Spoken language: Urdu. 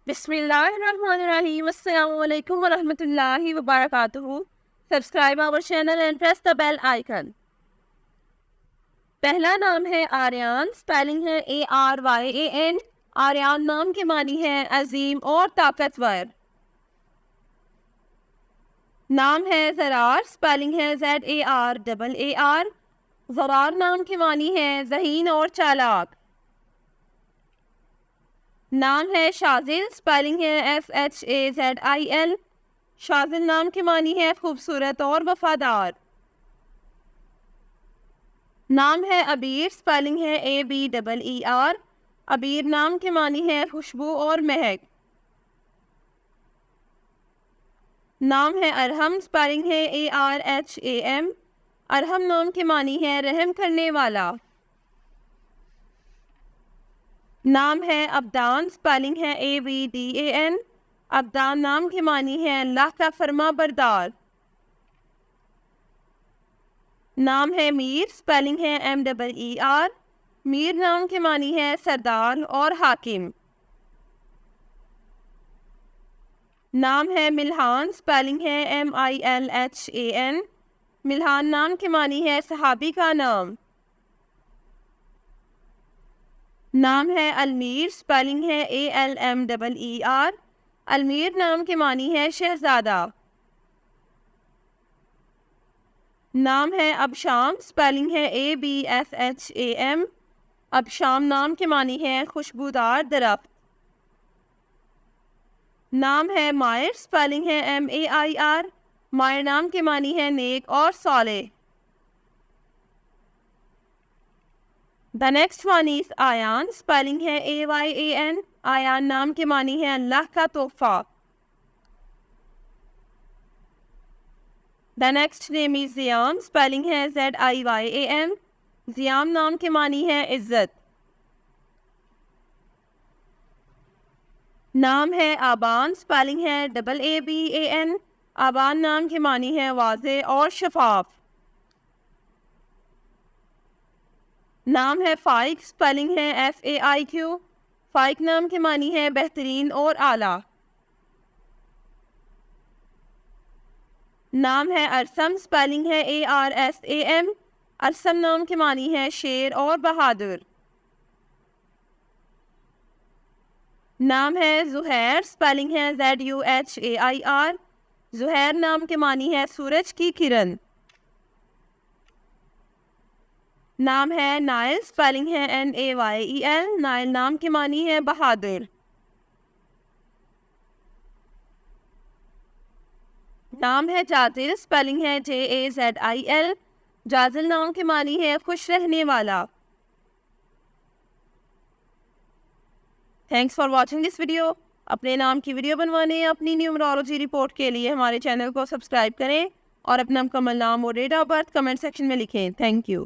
بسم اللہ الرحمن الرحیم. السلام علیکم ورحمۃ اللہ وبرکاتہ. Subscribe our channel and press the bell icon. پہلا نام ہے آریان. اسپیلنگ ہے ARYAN. آریان نام کے معنی ہے عظیم اور طاقتور. نام ہے زرار. اسپیلنگ ہے ZARAAR. زرار نام کے معنی ہے ذہین اور چالاک. نام ہے شاذل. اسپیلنگ ہے SHAZIL. شاذل نام کے معنی ہے خوبصورت اور وفادار. نام ہے عبیر. اسپیلنگ ہے ABEER. عبیر نام کے معنی ہے خوشبو اور مہک. نام ہے ارحم. اسپیلنگ ہے ARHAM. ارحم نام کے معنی ہے رحم کرنے والا. نام ہے عبدان. اسپیلنگ ہے ABDAN. عبدان نام کے معنی ہے اللہ کا فرما بردار. نام ہے میر. اسپیلنگ ہے MEER. میر نام کے معنی ہے سردار اور حاکم. نام ہے ملحان. اسپیلنگ ہے MILHAN. ملحان نام کے معنی ہے صحابی کا نام. نام ہے المیر. اسپیلنگ ہے ALMEER. المیر نام کے معنی ہے شہزادہ. نام ہے ابشام. اسپیلنگ ہے ABSHAM. ابشام نام کے معنی ہے خوشبودار درخت. نام ہے مائر. اسپیلنگ ہے MAIR. مائر نام کے معنی ہے نیک اور صالح. The next one is آیان. اسپیلنگ ہے AYAN. آیان نام کے معنی ہے اللہ کا تحفہ. The next name is Ziyam. Spelling ہے ZIYAM. زیام نام کے معنی ہے عزت. نام ہے آبان. اسپیلنگ ہے AABAN. آبان نام کے معنی ہے واضح اور شفاف. نام ہے فائق. اسپیلنگ ہے FAIQ. فائق نام کے معنی ہے بہترین اور اعلیٰ. نام ہے ارسم. اسپیلنگ ہے ARSAM. ارسم نام کے معنی ہے شیر اور بہادر. نام ہے زہیر. اسپیلنگ ہے ZUHAIR. زہیر نام کے معنی ہے سورج کی کرن. نام ہے نائل. اسپیلنگ ہے NAYEL. نائل نام کے معنی ہے بہادر. نام ہے جازل. اسپیلنگ ہے JAZIL. جازل نام کے معنی ہے خوش رہنے والا. Thanks for watching this video. اپنے نام کی ویڈیو بنوانے یا اپنی نیومرولوجی رپورٹ کے لیے ہمارے چینل کو سبسکرائب کریں اور اپنا مکمل نام اور date of birth comment section میں لکھیں. Thank you.